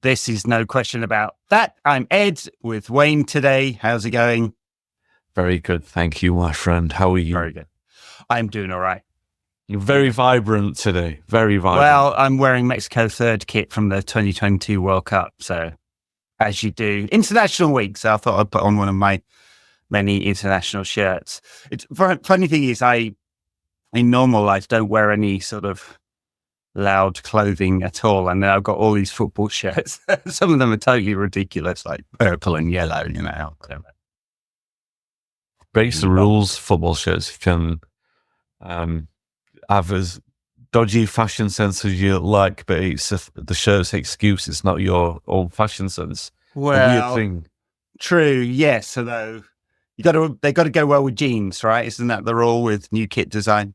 This is no question about that. I'm Ed with Wayne today. How's it going? Very good. Thank you, my friend. How are you? Very good. I'm doing all right. You're very vibrant today. Very vibrant. Well, I'm wearing Mexico third kit from the 2022 World Cup. So, as you do, International Week. So I thought I'd put on one of my many international shirts. Funny thing is, I, in normal life, don't wear any sort of loud clothing at all. And then I've got all these football shirts. Some of them are totally ridiculous, like purple and yellow, you know. Breaks the rules, football shirts. You can have as dodgy fashion sense as you like, but it's the shirt's excuse. It's not your own fashion sense. Well, a weird thing. True, yes. Although they got to go well with jeans, right? Isn't that the rule with new kit design?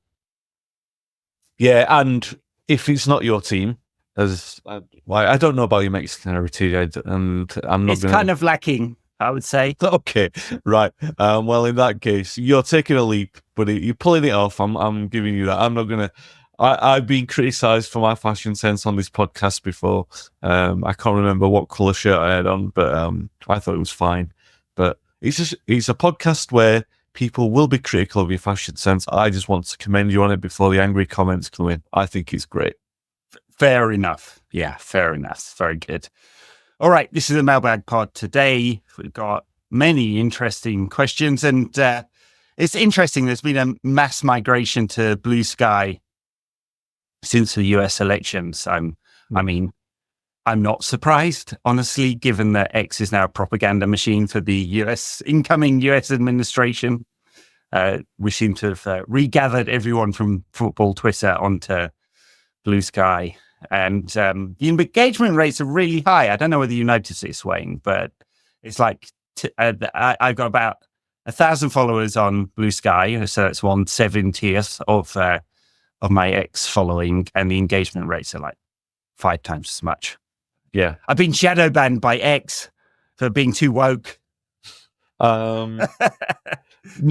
Yeah, and if it's not your team, I don't know about your Mexican heritage, and I'm not. It's kind of lacking, I would say. Okay, right. Well, in that case, you're taking a leap, but you're pulling it off. I'm giving you that. I'm not gonna. I've been criticised for my fashion sense on this podcast before. I can't remember what colour shirt I had on, but I thought it was fine. But it's a podcast where people will be critical of your fashion sense. I just want to commend you on it before the angry comments come in. I think it's great. Fair enough. Yeah, fair enough. Very good. All right, this is the Mailbag Pod. Today, we've got many interesting questions, and it's interesting. There's been a mass migration to Bluesky since the US elections. I'm not surprised, honestly, given that X is now a propaganda machine for the incoming US administration. We seem to have regathered everyone from football Twitter onto Bluesky. And the engagement rates are really high. I don't know whether you notice this, Wayne, but it's like I've got about 1,000 followers on Bluesky, so it's 1/70th of my X following, and the engagement rates are like 5 times as much. Yeah, I've been shadow banned by X for being too woke. No,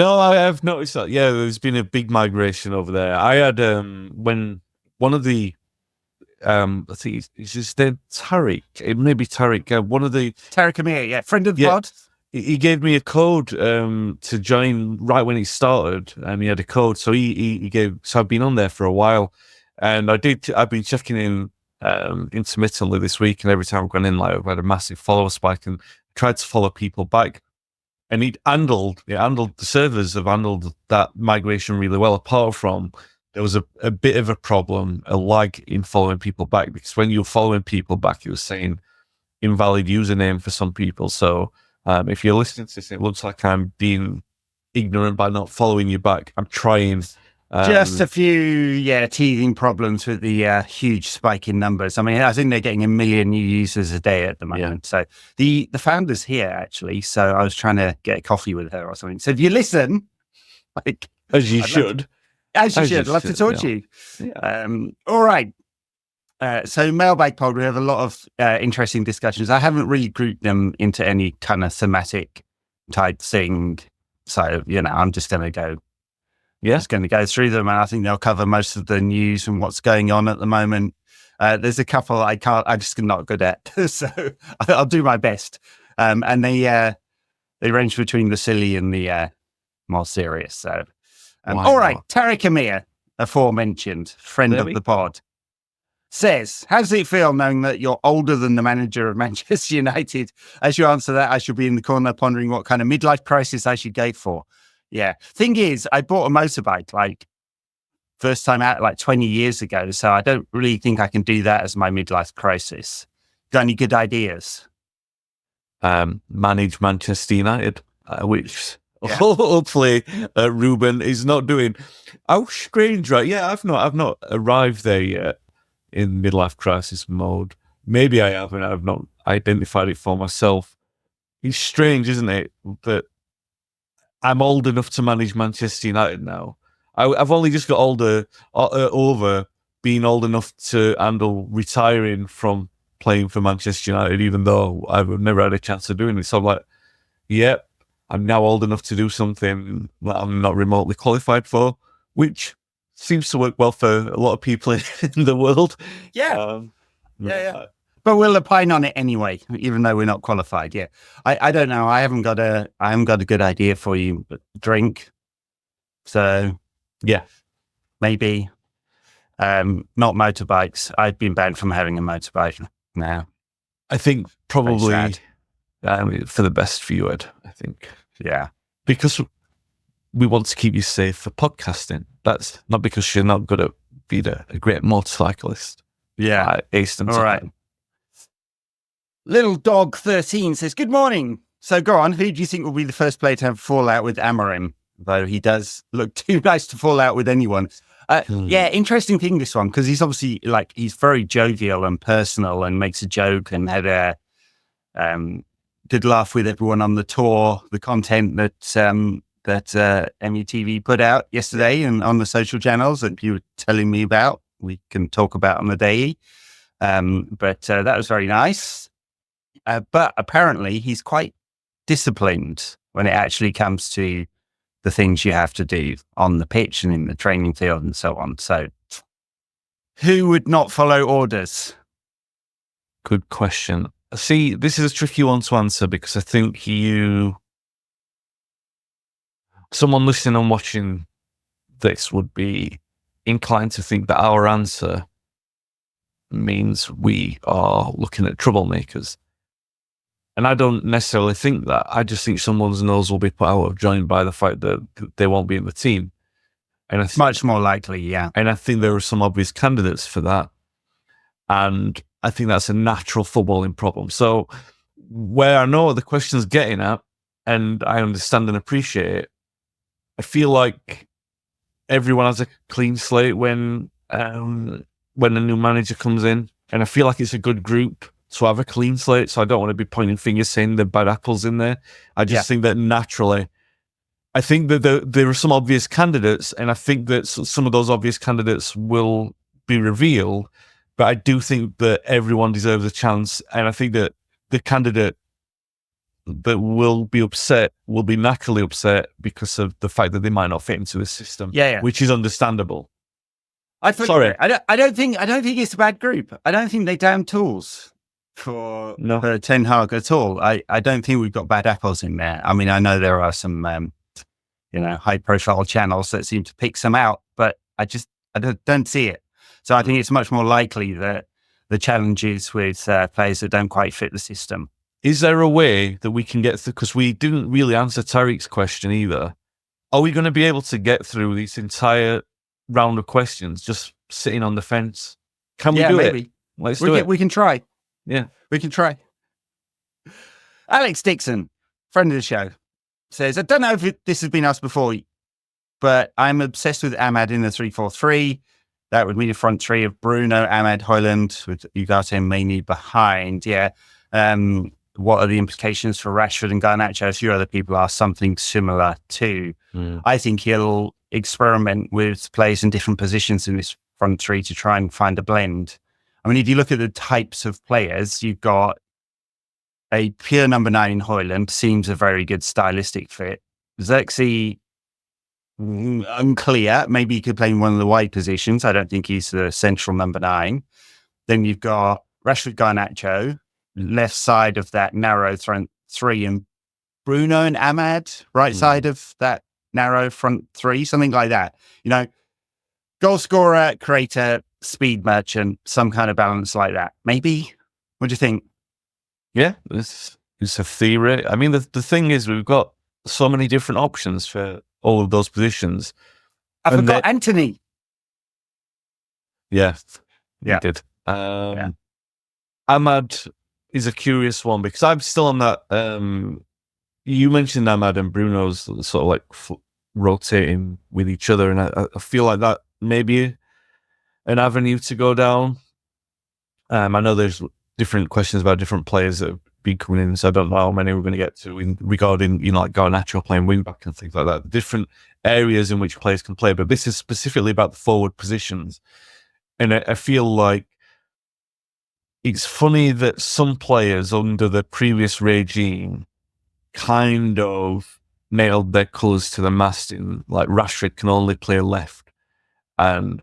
I have noticed that. Yeah, there's been a big migration over there. I had when one of the I think it's just Tariq. It may be Tariq. One of the Tariq Amir, yeah, friend of the pod. He gave me a code to join right when it started, and he had a code. So he gave. So I've been on there for a while, and I've been checking in intermittently this week, and every time I've gone in, like I've had a massive follower spike, and tried to follow people back. And the servers have handled that migration really well, apart from there was a bit of a problem, a lag in following people back, because when you're following people back, it was saying invalid username for some people. So if you're listening to this, it looks like I'm being ignorant by not following you back. I'm trying. Just a few, teething problems with the huge spike in numbers. I mean, I think they're getting 1 million new users a day at the moment. Yeah. So the founder's here, actually. So I was trying to get a coffee with her or something. So if you listen, like... As you should. As you should. I'd love to talk to you. Yeah. All right. So Mailbag Pod, we have a lot of interesting discussions. I haven't really grouped them into any kind of thematic type thing. So, I'm just going to go... Yeah, just going to go through them, and I think they'll cover most of the news and what's going on at the moment. There's a couple I'm just not good at, so I'll do my best. And they range between the silly and the more serious. So, all right, Tariq Amir, aforementioned friend of the pod, says, "How does it feel knowing that you're older than the manager of Manchester United? As you answer that, I should be in the corner pondering what kind of midlife crisis I should go for." Yeah. Thing is, I bought a motorbike like first time out like 20 years ago. So I don't really think I can do that as my midlife crisis. Got any good ideas? Manage Manchester United, which hopefully Ruben is not doing. How strange, right? Yeah, I've not arrived there yet in midlife crisis mode. Maybe I have, and I've not identified it for myself. It's strange, isn't it? That I'm old enough to manage Manchester United now. I've only just got over being old enough to handle retiring from playing for Manchester United, even though I've never had a chance of doing it. So I'm like, yep, I'm now old enough to do something that I'm not remotely qualified for, which seems to work well for a lot of people in the world. Yeah. But we'll opine on it anyway, even though we're not qualified. Yeah, I don't know. I haven't got a good idea for you. But drink. So Yeah, maybe not motorbikes. I've been banned from having a motorbike now. I think probably for the best for you, Ed. I think. Yeah, because we want to keep you safe for podcasting. That's not because you're not good at being a great motorcyclist. Yeah. All right. Little Dog 13 says, good morning. So go on. Who do you think will be the first player to have fallout with Amorim? Though he does look too nice to fall out with anyone. Yeah, interesting thing, this one, because he's obviously he's very jovial and personal and makes a joke and had a good laugh with everyone on the tour. The content that MUTV put out yesterday and on the social channels that you were telling me about, we can talk about on the day. But that was very nice. But apparently he's quite disciplined when it actually comes to the things you have to do on the pitch and in the training field and so on. So who would not follow orders? Good question. See, this is a tricky one to answer because I think someone listening and watching this would be inclined to think that our answer means we are looking at troublemakers. And I don't necessarily think that. I just think someone's nose will be put out of joint by the fact that they won't be in the team. And it's much more likely, yeah. And I think there are some obvious candidates for that. And I think that's a natural footballing problem. So where I know what the question's getting at, and I understand and appreciate it, I feel like everyone has a clean slate when a new manager comes in. And I feel like it's a good group to have a clean slate. So I don't want to be pointing fingers saying the bad apples in there. I just think that naturally, I think that there are some obvious candidates, and I think that some of those obvious candidates will be revealed. But I do think that everyone deserves a chance. And I think that the candidate that will be upset will be naturally upset because of the fact that they might not fit into the system, which is understandable. Sorry, I don't think it's a bad group. I don't think they damn tools for Ten Hag at all. I don't think we've got bad apples in there. I mean, I know there are some high profile channels that seem to pick some out, but I don't see it. So I think it's much more likely that the challenges with players that don't quite fit the system. Is there a way that we can get through? Because we didn't really answer Tariq's question either. Are we going to be able to get through this entire round of questions just sitting on the fence? Can we do it? Let's do it. We can try. Yeah, we can try. Alex Dixon, friend of the show, says, I don't know if this has been asked before, but I'm obsessed with Ahmad in the 3-4-3. That would mean a front three of Bruno, Ahmad, Højlund, with Ugarte mainly behind. Yeah. What are the implications for Rashford and Garnacho? A few other people are something similar too. I think he'll experiment with players in different positions in this front three to try and find a blend. I mean, if you look at the types of players, you've got a pure number 9 in Højlund, seems a very good stylistic fit. Xerxes, unclear. Maybe he could play in one of the wide positions. I don't think he's the central number 9. Then you've got Rashford, Garnacho, left side of that narrow front three, and Bruno and Ahmad, right side of that narrow front three, something like that. Goal scorer, creator, speed merchant, some kind of balance like that. Maybe. What do you think? Yeah, it's a theory. I mean, the thing is, we've got so many different options for all of those positions. I forgot Anthony. Yeah, you did. Ahmad is a curious one because I'm still on that. You mentioned Ahmad and Bruno's sort of like rotating with each other, and I feel like that may be an avenue to go down. I know there's different questions about different players that have been coming in, so I don't know how many we're going to get to regarding like Garnacho playing wing back and things like that. Different areas in which players can play, but this is specifically about the forward positions, and I feel like it's funny that some players under the previous regime kind of nailed their colours to the mast in, like Rashford can only play left, and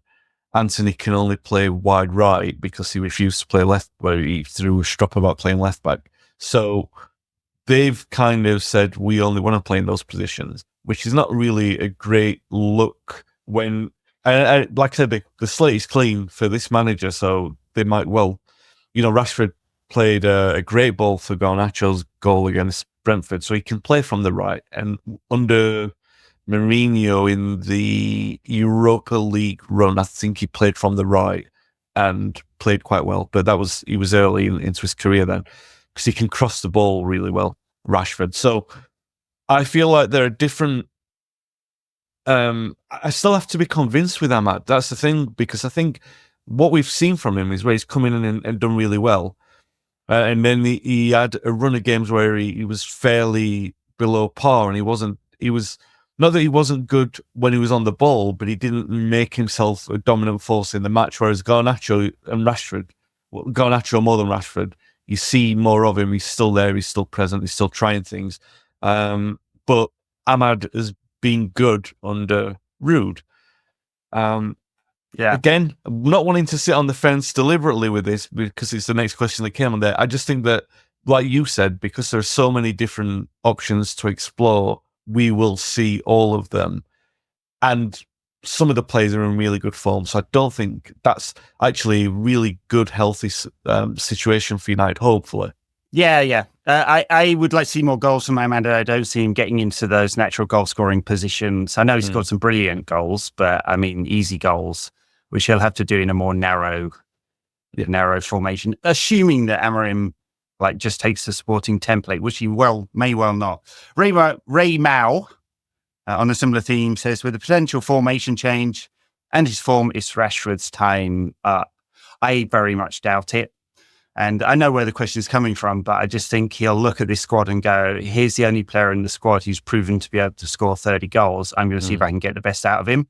Anthony can only play wide right because he refused to play left, where he threw a strop about playing left back. So they've kind of said, we only want to play in those positions, which is not really a great look when, like I said, the slate is clean for this manager, so they might well, Rashford played a great ball for Garnacho's goal against Brentford, so he can play from the right. And under Mourinho in the Europa League run, I think he played from the right and played quite well. But he was early into his career then, because he can cross the ball really well, Rashford. So I feel like there are different. I still have to be convinced with Ahmad. That's the thing, because I think what we've seen from him is where he's come in and done really well. And then he had a run of games where he was fairly below par, and he was not that he wasn't good when he was on the ball, but he didn't make himself a dominant force in the match. Whereas Garnacho and Rashford, Garnacho more than Rashford, you see more of him. He's still there. He's still present. He's still trying things. But Ahmad has been good under Rude. Again, I'm not wanting to sit on the fence deliberately with this, because it's the next question that came on there. I just think that, like you said, because there's so many different options to explore, we will see all of them. And some of the players are in really good form. So I don't think that's actually a really good, healthy situation for United, hopefully. Yeah. I would like to see more goals from Ahmad. I don't see him getting into those natural goal-scoring positions. I know he's scored some brilliant goals, but I mean, easy goals, which he'll have to do in a more narrow formation, assuming that Amorim just takes the sporting template, which he may well not. Ray Mao, on a similar theme, says, with the potential formation change and his form, it's Rashford's time. I very much doubt it. And I know where the question is coming from, but I just think he'll look at this squad and go, here's the only player in the squad who's proven to be able to score 30 goals. I'm going to see if I can get the best out of him.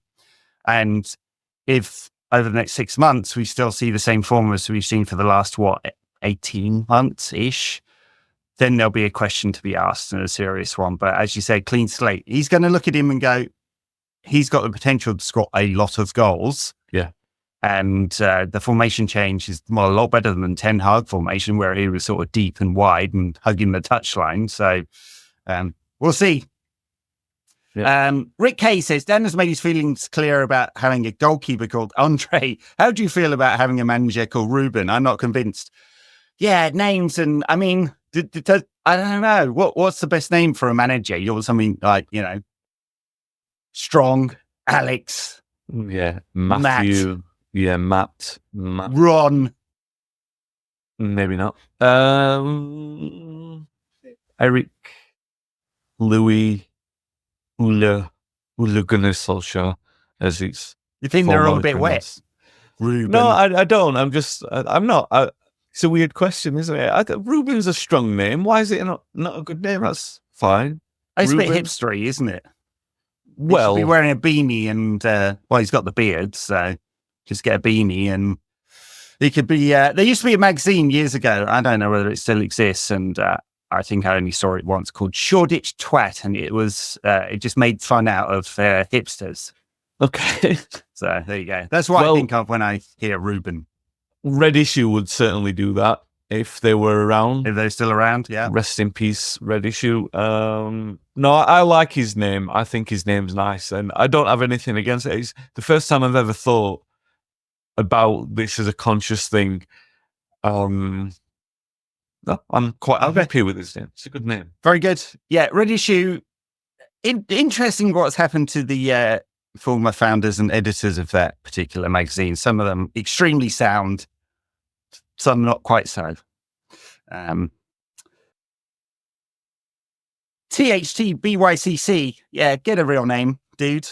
And if over the next 6 months, we still see the same form as we've seen for the last, 18 months-ish, then there'll be a question to be asked, and a serious one. But as you say, clean slate. He's going to look at him and go, he's got the potential to score a lot of goals. Yeah. And the formation change is a lot better than Ten Hag formation, where he was sort of deep and wide and hugging the touchline. So we'll see. Yeah. Rick Kay says, Dan has made his feelings clear about having a goalkeeper called Andre. How do you feel about having a manager called Ruben? I'm not convinced. Yeah, names, and I mean, I don't know. What's the best name for a manager? You want something like, Strong, Alex. Yeah, Matthew. Matt. Yeah, Matt. Ron. Maybe not. Eric. Louis. Ole Gunnar Solskjaer, as it's. You think they're all a bit wet? Ruben. No, I don't. I'm not. It's a weird question, isn't it? Ruben's a strong name. Why is it not a good name? That's fine. It's Ruben. A bit hipstery, isn't it? Well, he should be wearing a beanie and, he's got the beard, so just get a beanie, and he could be, there used to be a magazine years ago. I don't know whether it still exists, and I think I only saw it once, called Shoreditch Twat, and it was, it just made fun out of hipsters. Okay. So there you go. That's what I think of when I hear Ruben. Red Issue would certainly do that if they were around. If they're still around, yeah. Rest in peace, Red Issue. No, I like his name. I think his name's nice, and I don't have anything against it. It's the first time I've ever thought about this as a conscious thing. No, I'm happy with his name. It's a good name. Very good. Yeah, Red Issue. Interesting what's happened to the former founders and editors of that particular magazine. Some of them extremely sound, some not quite so. THTBYCC, yeah, get a real name, dude.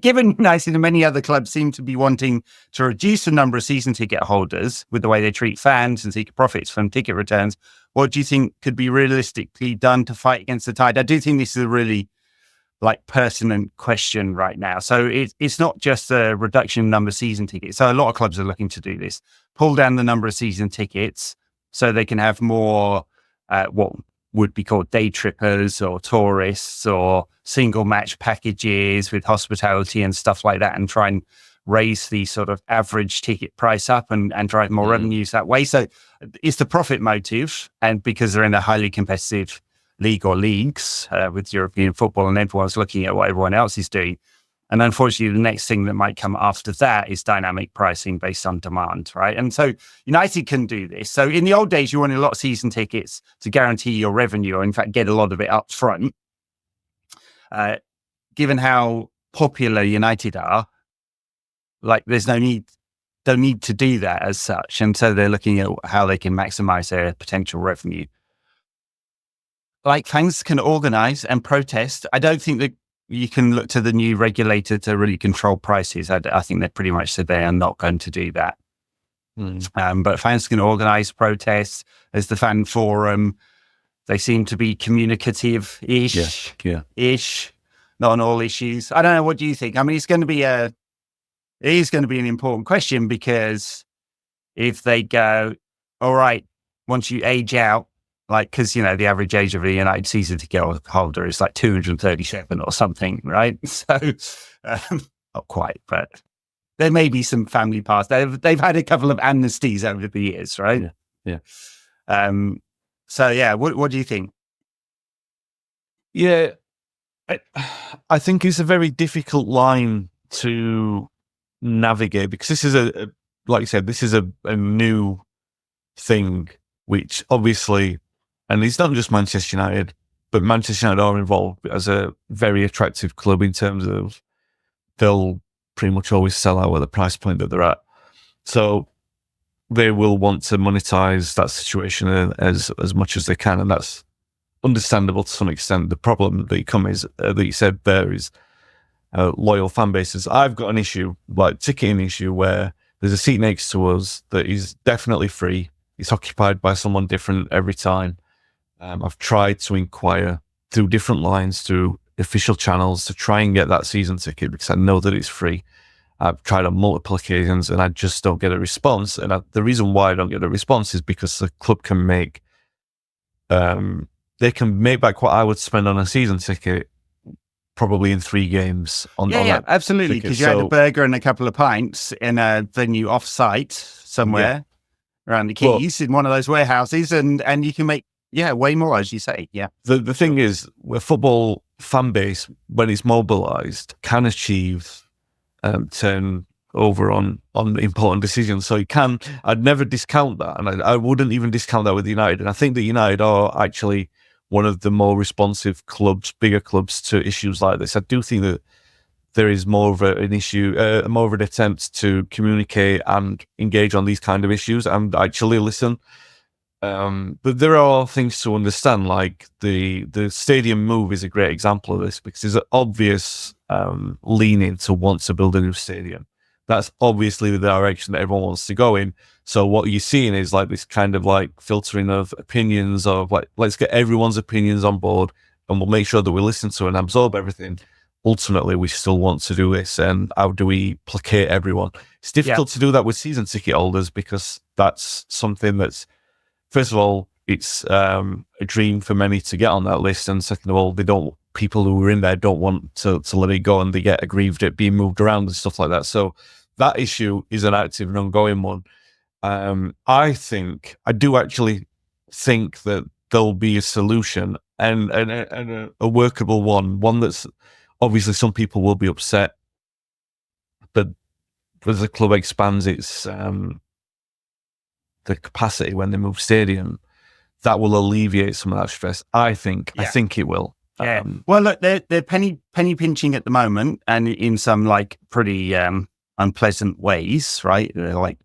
Given United and many other clubs seem to be wanting to reduce the number of season ticket holders with the way they treat fans and seek profits from ticket returns, what do you think could be realistically done to fight against the tide? I do think this is a really pertinent question right now. So it's not just a reduction in number of season tickets. So a lot of clubs are looking to do this, pull down the number of season tickets so they can have more what would be called day trippers or tourists or single match packages with hospitality and stuff like that, and try and raise the sort of average ticket price up and drive more revenues that way. So it's the profit motive, and because they're in a highly competitive league or leagues with European football, and everyone's looking at what everyone else is doing. And unfortunately, the next thing that might come after that is dynamic pricing based on demand, right? And so United can do this. So in the old days, you wanted a lot of season tickets to guarantee your revenue, or in fact, get a lot of it up front. Given how popular United are, like there's don't need to do that as such. And so they're looking at how they can maximize their potential revenue. Like fans can organize and protest. I don't think that you can look to the new regulator to really control prices. I think they pretty much said they are not going to do that. But fans can organize protests. There's the fan forum. They seem to be communicative-ish, not on all issues. I don't know. What do you think? I mean, it is going to be an important question, because if they go, all right, once you age out, like, because, the average age of a United season ticket holder is like 237 or something, right? So, not quite, but there may be some family past. They've had a couple of amnesties over the years, right? Yeah. So, yeah, what do you think? Yeah, I think it's a very difficult line to navigate, because this is like you said, this is a new thing, which obviously, and it's not just Manchester United, but Manchester United are involved as a very attractive club in terms of they'll pretty much always sell out at the price point that they're at. So they will want to monetize that situation as much as they can, and that's understandable to some extent. The problem that you said there is loyal fan bases. I've got an issue, like ticketing issue, where there's a seat next to us that is definitely free. It's occupied by someone different every time. I've tried to inquire through different lines, through official channels, to try and get that season ticket, because I know that it's free. I've tried on multiple occasions and I just don't get a response. And the reason why I don't get a response is because the club can make back what I would spend on a season ticket probably in 3 games. Yeah, absolutely. Because you had a burger and a couple of pints in a venue off-site somewhere around the Keys, in one of those warehouses, and you can make way more, as you say. Yeah. The thing is, a football fan base, when it's mobilised, can achieve turn over on important decisions. So I'd never discount that, and I wouldn't even discount that with United. And I think that United are actually one of the more responsive clubs, bigger clubs, to issues like this. I do think that there is more of an issue, more of an attempt to communicate and engage on these kind of issues and actually listen. But there are things to understand, like the stadium move is a great example of this, because there's an obvious leaning to want to build a new stadium. That's obviously the direction that everyone wants to go in. So what you're seeing is like this kind of like filtering of opinions, of like, let's get everyone's opinions on board and we'll make sure that we listen to and absorb everything. Ultimately, we still want to do this, and how do we placate everyone? It's difficult to do that with season ticket holders, because that's something that's, first of all, it's a dream for many to get on that list, and second of all, people who are in there don't want to let it go, and they get aggrieved at being moved around and stuff like that. So that issue is an active and ongoing one. I do actually think that there'll be a solution, and a workable one that's, obviously some people will be upset, but as the club expands its the capacity when they move stadium, that will alleviate some of that stress. I think it will. Yeah. Well, look, they're penny pinching at the moment, and in some like pretty unpleasant ways, right? They're like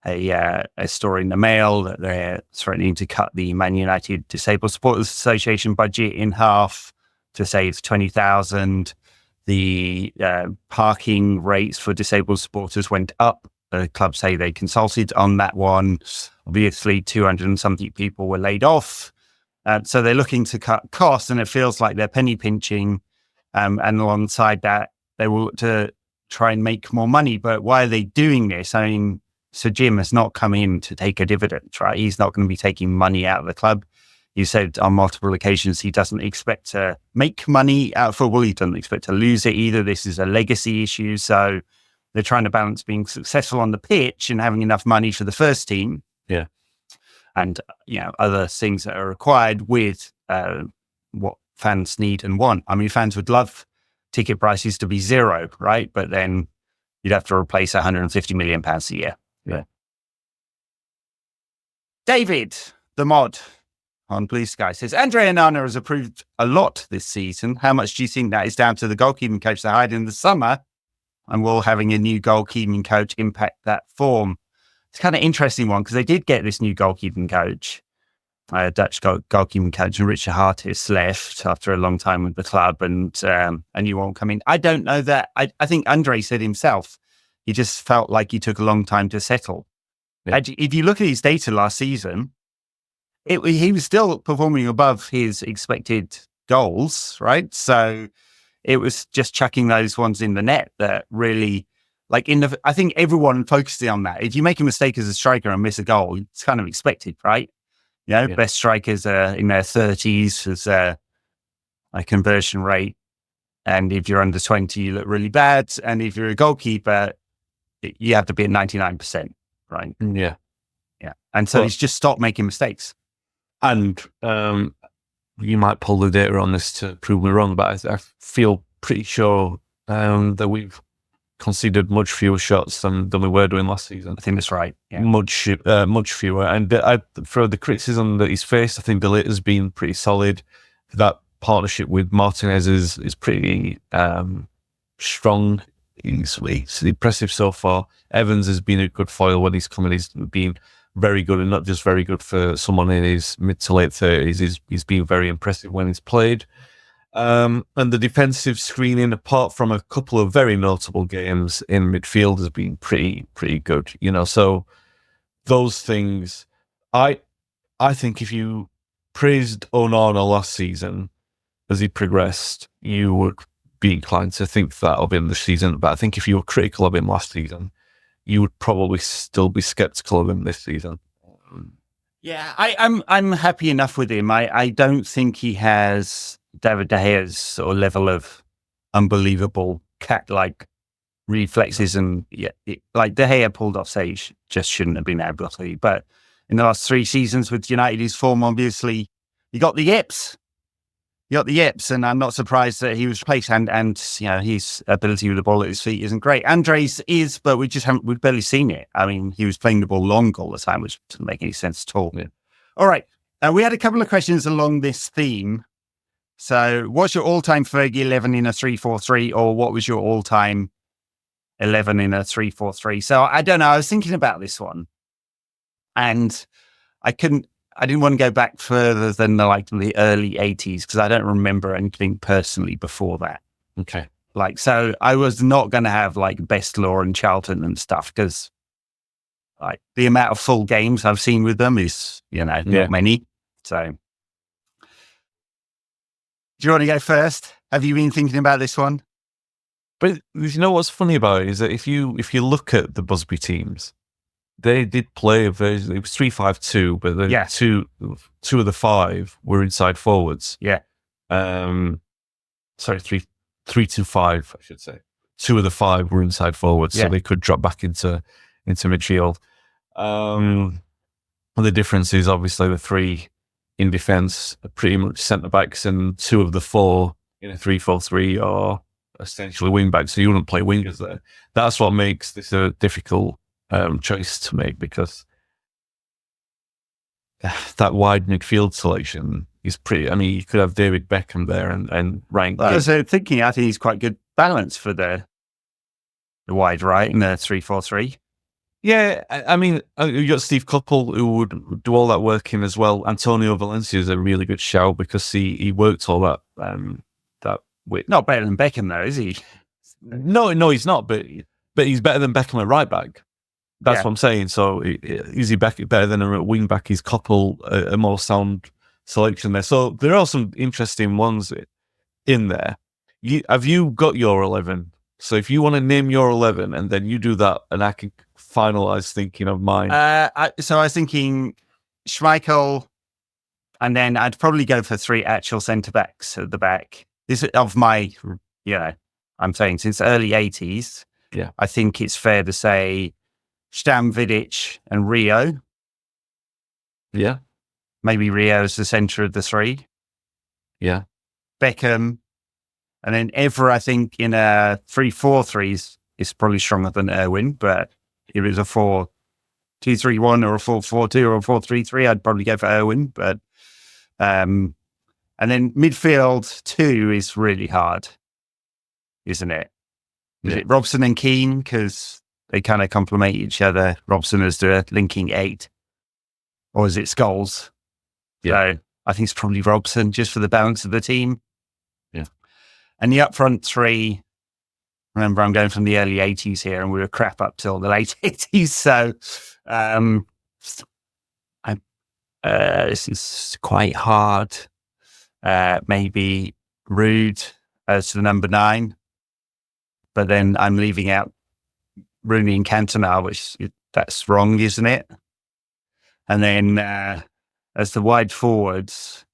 a story in the Mail that they're threatening to cut the Man United Disabled Supporters Association budget in half to save 20,000. The parking rates for disabled supporters went up. The club say they consulted on that one. Obviously, 200 and something people were laid off. So they're looking to cut costs, and it feels like they're penny pinching. And alongside that, they will look to try and make more money. But why are they doing this? I mean, Sir Jim has not come in to take a dividend, right? He's not going to be taking money out of the club. You said on multiple occasions he doesn't expect to make money out of football. He doesn't expect to lose it either. This is a legacy issue. So they're trying to balance being successful on the pitch and having enough money for the first team. Yeah. And, other things that are required with what fans need and want. I mean, fans would love ticket prices to be zero, right? But then you'd have to replace £150 million a year. Yeah. David, the mod on Bluesky, says, Andre Onana has improved a lot this season. How much do you think that is down to the goalkeeping coach they hired in the summer? And will having a new goalkeeping coach impact that form? It's kind of interesting one because they did get this new goalkeeping coach, Dutch goalkeeping coach, and Richard Hartis left after a long time with the club, and you won't come in. I don't know that. I think Andre said himself, he just felt like he took a long time to settle. Yeah. If you look at his data last season, he was still performing above his expected goals, right? So it was just chucking those ones in the net that really, I think everyone focused on that. If you make a mistake as a striker and miss a goal, it's kind of expected, right? Best strikers are in their 30s as a conversion rate. And if you're under 20, you look really bad. And if you're a goalkeeper, you have to be at 99%, right? Yeah. Yeah. And so he's just stopped making mistakes. And you might pull the data on this to prove me wrong, but I feel pretty sure that we've conceded much fewer shots than we were doing last season. I think that's right. Yeah. Much fewer. And for the criticism that he's faced, I think De Ligt has been pretty solid. That partnership with Martinez is pretty strong. It's impressive so far. Evans has been a good foil when he's come in. He's been very good, and not just very good for someone in his mid to late 30s. He's been very impressive when he's played. And the defensive screening, apart from a couple of very notable games in midfield, has been pretty good. So those things, I think if you praised Onana last season as he progressed, you would be inclined to think that of him this season. But I think if you were critical of him last season, you would probably still be skeptical of him this season. Yeah, I'm happy enough with him. I don't think he has David De Gea's sort of level of unbelievable cat-like reflexes, and like De Gea pulled off stage just shouldn't have been able to. But in the last 3 seasons with United, his form obviously he got the yips. And I'm not surprised that he was replaced. And his ability with the ball at his feet isn't great. Andre's is, but we've barely seen it. I mean, he was playing the ball long all the time, which doesn't make any sense at all. Yeah. All right. We had a couple of questions along this theme. So what's your all-time Fergie 11 in a 3-4-3, or what was your all-time 11 in a 3-4-3? So I don't know. I was thinking about this one, and I didn't want to go back further than the early 80s because I don't remember anything personally before that. Okay. So I was not going to have Best Law and Charlton and stuff because the amount of full games I've seen with them is, not many. So do you want to go first? Have you been thinking about this one? But what's funny about it is that if you look at the Busby teams, they did play it was 3-5-2, but two of the 5 were inside forwards. Yeah. Sorry, 3-2-5, I should say. 2 of the 5 were inside forwards, so they could drop back into midfield. The difference is obviously the 3 in defence are pretty much centre backs, and 2 of the 4 in a 3-4-3 are essentially wing backs. So you wouldn't play wingers there. That's what makes this a difficult choice to make, because that wide midfield selection is pretty. I mean, you could have David Beckham there and Ryan. I was thinking, I think he's quite good balance for the wide right in the 3-4-3. Yeah, I mean, you got Steve Coppell who would do all that work in as well. Antonio Valencia is a really good shout because he worked all that with. Not better than Beckham though, is he? No, he's not. But he's better than Beckham at right back. That's what I'm saying. So is he better than a wing back? Is Coppell a more sound selection there? So there are some interesting ones in there. Have you got your 11? So if you want to name your 11 and then you do that, and I can finalize thinking of mine. So I was thinking Schmeichel, and then I'd probably go for 3 actual centre backs at the back. This of my, I'm saying since early 80s. Yeah. I think it's fair to say Stam, Vidic, and Rio. Yeah. Maybe Rio is the centre of the three. Yeah. Beckham, and then Ever, I think, in a 3-4-3 is probably stronger than Irwin, but if it was a 4-2-3-1 or a 4-4-2 or a 4-3-3, I'd probably go for Irwin. But and then midfield 2 is really hard, isn't it? Is it Robson and Keane? Because they kind of complement each other. Robson is the linking 8. Or is it Scholes? Yeah. So I think it's probably Robson, just for the balance of the team. Yeah. And the up front 3, remember, I'm going from the early 80s here, and we were crap up till the late 80s. So this is quite hard. Maybe Rude as the number 9. But then I'm leaving out Rooney and Cantona, which that's wrong, isn't it? And then as the wide forwards,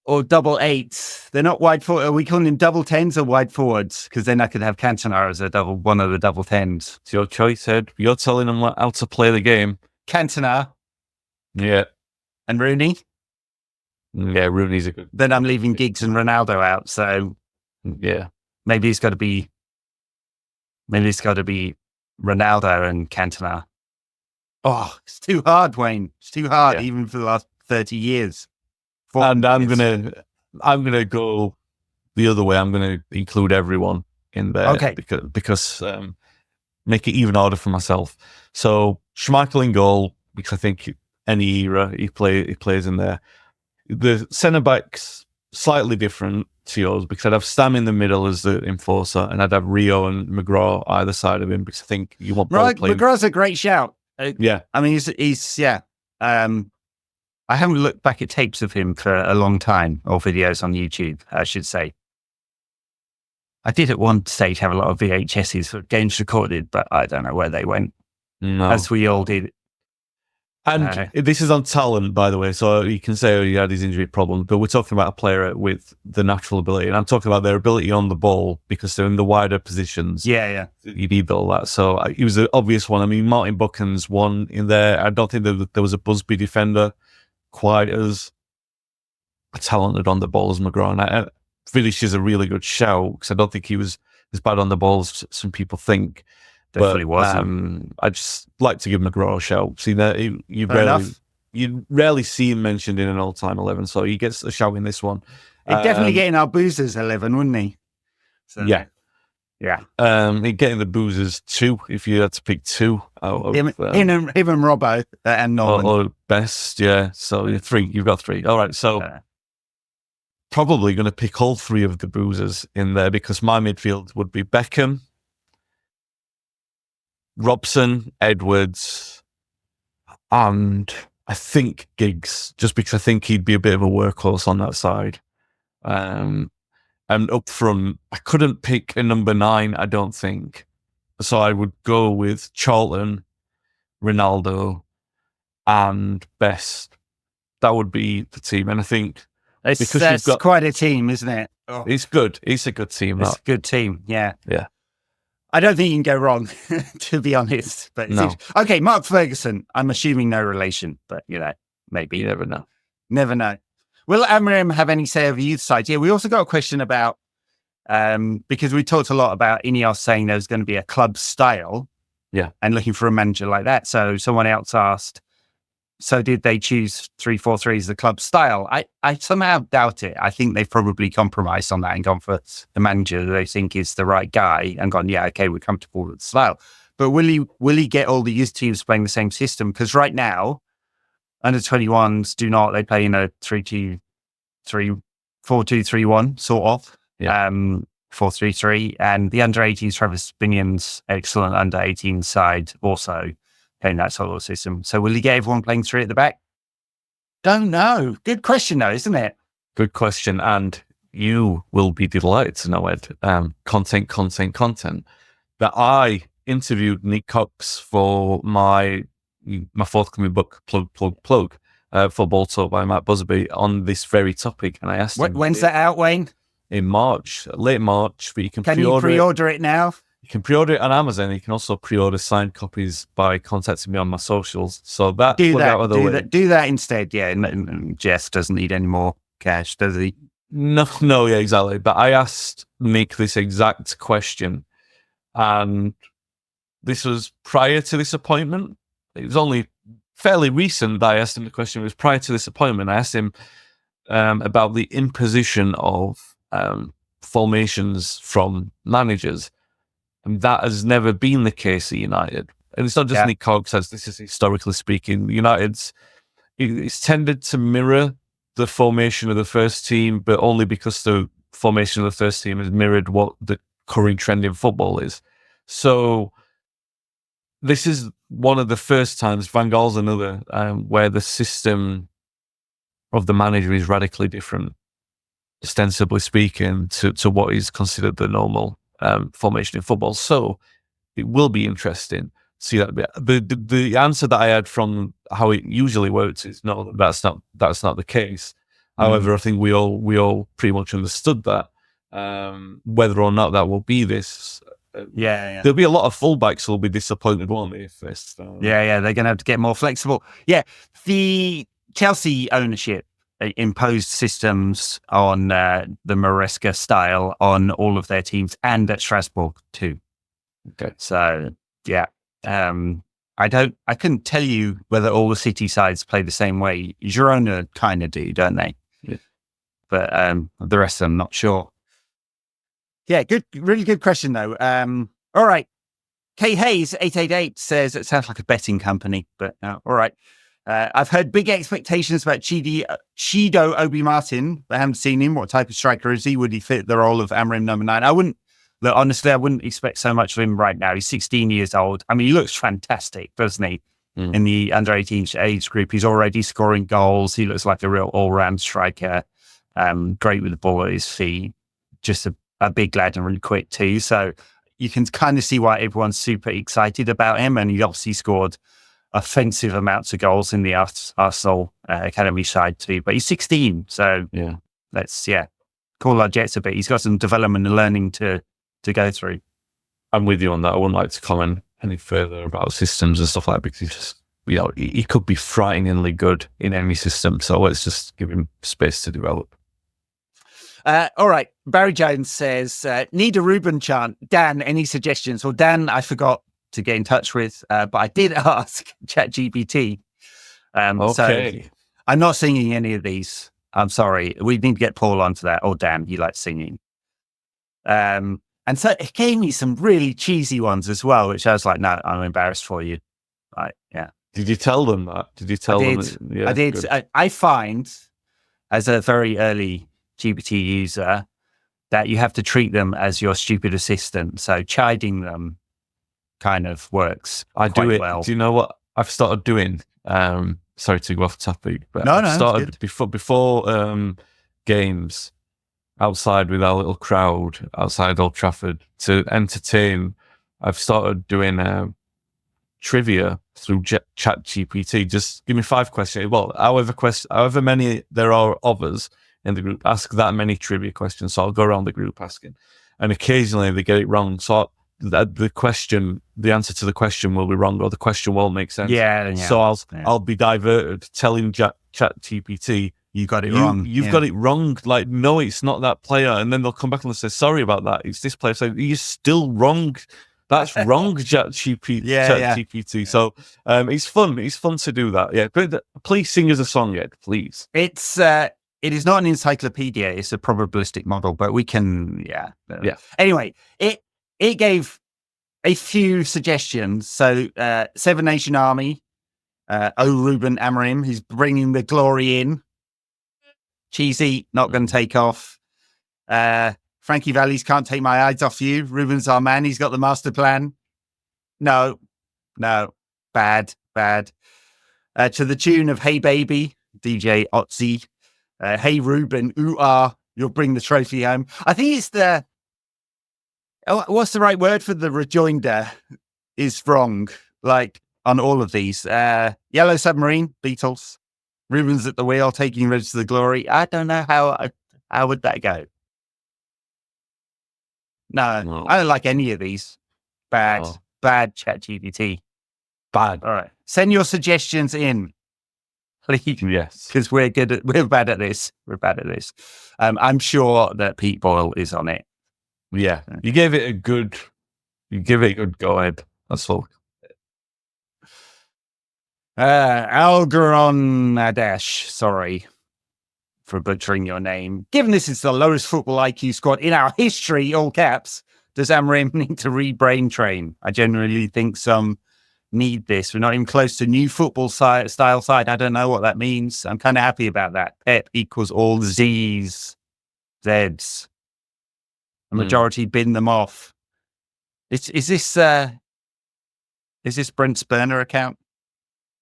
or double 8s. They're not wide forward. Are we calling them double 10s or wide forwards? Because then I could have Cantona as one of the double 10s. It's your choice, Ed. You're telling them how to play the game. Cantona. Yeah. And Rooney. Yeah, Rooney's a good. Then I'm leaving Giggs and Ronaldo out. So yeah, maybe it's got to be Ronaldo and Cantona. Oh, it's too hard, Wayne. It's too hard, even for the last 30 years. And I'm gonna go the other way. I'm gonna include everyone in there. Okay. Because make it even harder for myself. So Schmeichel in goal, because I think any era he plays in there. The centre backs slightly different to yours, because I'd have Stam in the middle as the enforcer, and I'd have Rio and McGraw either side of him, because I think you want ball playing. McGraw's a great shout. Yeah, I mean he's I haven't looked back at tapes of him for a long time, or videos on YouTube, I should say. I did at one stage have a lot of VHSs for games recorded, but I don't know where they went. No. As we all did. And this is on talent, by the way, so you can say he had his injury problem, but we're talking about a player with the natural ability, and I'm talking about their ability on the ball, because they're in the wider positions. Yeah. You need all that. So he was an obvious one. I mean, Martin Buchan's one in there. I don't think there was a Busby defender quite as talented on the ball as McGraw. And Vidic is a really good shout, because I don't think he was as bad on the ball as some people think. Definitely wasn't. I just like to give McGraw a shout. See that you rarely see him mentioned in an all-time 11, so he gets a shout in this one. He'd definitely get in our boozers 11, wouldn't he? So, yeah. He'd get in the boozers 2 if you had to pick 2 out of him and Robbo and Norman. Or best, yeah. So 3, you've got 3. All right, so probably going to pick all 3 of the boozers in there, because my midfield would be Beckham, Robson, Edwards, and I think Giggs, just because I think he'd be a bit of a workhorse on that side. And up front, I couldn't pick a number 9, I don't think. So I would go with Charlton, Ronaldo, and Best. That would be the team. And I think that's quite a team, isn't it? Oh. It's good. It's a good team. It's a good team, yeah. Yeah. I don't think you can go wrong, to be honest. But no. Okay, Mark Ferguson. I'm assuming no relation, but maybe. You never know. Never know. Will Amram have any say over youth side? Yeah, we also got a question about, because we talked a lot about Ineos saying there's going to be a club style. Yeah. And looking for a manager like that. So someone else asked, so did they choose 3-4-3 as the club style? I somehow doubt it. I think they've probably compromised on that and gone for the manager that they think is the right guy and gone, yeah, okay, we're comfortable with the style. But will he get all the youth teams playing the same system? Because right now, under 21s do not. They play in a 3-2-3, 4-2-3-1 sort of. Yeah. 4-3-3. And the under 18s, Travis Binion's excellent under 18 side also playing that sort of system. So will he get everyone playing 3 at the back? Don't know. Good question though, isn't it? Good question. And you will be delighted to know, Ed, content, that I interviewed Nick Cox for my forthcoming book, Plug, Football Talk by Matt Busby, on this very topic. And I asked him, when's that out, Wayne? in March, late March, but you can pre-order it now. You can pre-order it on Amazon. You can also pre-order signed copies by contacting me on my socials. So that do that instead. Yeah, and Jess doesn't need any more cash, does he? No, yeah, exactly. But I asked Nick this exact question, and this was prior to this appointment. It was only fairly recent that I asked him the question. It was prior to this appointment. I asked him about the imposition of formations from managers. And that has never been the case at United. And it's not just Nick Cogg says, this is historically speaking. United's it's tended to mirror the formation of the first team, but only because the formation of the first team has mirrored what the current trend in football is. So this is one of the first times, Van Gaal's another, where the system of the manager is radically different, ostensibly speaking, to what is considered the normal formation in football. So it will be interesting to see that. The answer that I had from how it usually works is no, that's not the case. However, I think we all pretty much understood that. Whether or not that will be this, there'll be a lot of fullbacks who will be disappointed, won't they? If this, they're going to have to get more flexible. Yeah, the Chelsea ownership imposed systems on the Maresca style on all of their teams and at Strasbourg too. Okay. So I couldn't tell you whether all the city sides play the same way. Girona kind of do, don't they? Yeah. But the rest of them, not sure. Yeah, really good question though. All right. K Hayes 888 says it sounds like a betting company, but all right. I've heard big expectations about Chido Obi Martin, but I haven't seen him. What type of striker is he? Would he fit the role of Amorim number 9? I wouldn't expect so much of him right now. He's 16 years old. I mean, he looks fantastic, doesn't he? In the under 18 age group, he's already scoring goals. He looks like a real all-round striker. Great with the ball at his feet. Just a big lad and really quick too. So you can kind of see why everyone's super excited about him. And he obviously scored offensive amounts of goals in the Arsenal academy side too. But he's 16, so let's cool our jets a bit. He's got some development and learning to go through. I'm with you on that. I wouldn't like to comment any further about systems and stuff like that because he's just, he could be frighteningly good in any system. So let's just give him space to develop. All right. Barry Jones says, need a Ruben chant. Dan, any suggestions? Well, Dan, I forgot to get in touch with, but I did ask ChatGPT. Okay. So I'm not singing any of these. I'm sorry. We need to get Paul onto that. Oh, Dan, he likes singing. And so it gave me some really cheesy ones as well, which I was like, no, I'm embarrassed for you. Right. Yeah. Did you tell them that? Did you tell them? I did. I find, as a very early GPT user, that you have to treat them as your stupid assistant. So chiding them kind of works. I do it. Well. Do you know what I've started doing? Sorry to go off topic, but no, I've started before games outside with our little crowd outside Old Trafford to entertain. I've started doing trivia through ChatGPT. Just give me 5 questions. Well, however many there are of us in the group, ask that many trivia questions. So I'll go around the group asking, and occasionally they get it wrong. So the answer to the question will be wrong, or the question won't make sense. Yeah. So I'll be diverted, telling ChatGPT, you got it wrong. You've got it wrong. Like, no, it's not that player. And then they'll come back and they'll say, sorry about that. It's this player. So you're still wrong. That's wrong, ChatGPT. ChatGPT. So it's fun. It's fun to do that. Yeah. But please sing us a song, Ed, please. It is not an encyclopedia. It's a probabilistic model, but we can, Anyway, it gave a few suggestions. So, Seven Nation Army, Ruben Amorim, he's bringing the glory in. Cheesy, not going to take off. Frankie Valli's can't take my eyes off you. Ruben's our man. He's got the master plan. No, bad. To the tune of Hey Baby, DJ Otzi. Hey Ruben, you'll bring the trophy home. I think it's what's the right word for the rejoinder is wrong, like on all of these. Yellow Submarine, Beatles. Ruben's at the wheel, taking Reds to the glory. I don't know how would that go? No, I don't like any of these. Bad ChatGPT. Bad. All right. Send your suggestions in, please. Yes. Because we're bad at this. We're bad at this. I'm sure that Pete Boyle is on it. Yeah. You gave it a good go ahead. That's all. Algeron Adash, sorry for butchering your name. Given this is the lowest football IQ squad in our history, all caps, does Amorim need to re-brain train? I generally think some need this. We're not even close to new football style side. I don't know what that means. I'm kind of happy about that. Pep equals all Zs. The majority bin them off. Is this Brent's burner account?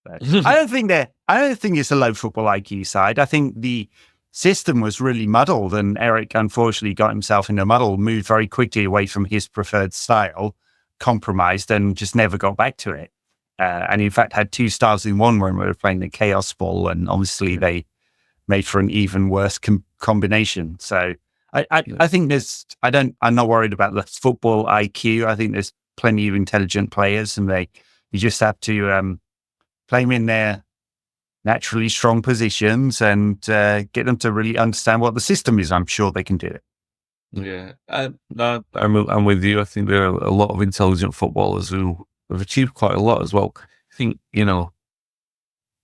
I don't think it's a low football IQ side. I think the system was really muddled, and Eric unfortunately got himself in a muddle, moved very quickly away from his preferred style, compromised, and just never got back to it. And in fact, had two styles in one when we were playing the chaos ball, and obviously they made for an even worse combination. So I think I'm not worried about the football IQ. I think there's plenty of intelligent players, and you just have to play them in their naturally strong positions and get them to really understand what the system is. I'm sure they can do it. Yeah, I'm with you. I think there are a lot of intelligent footballers who have achieved quite a lot as well. I think, the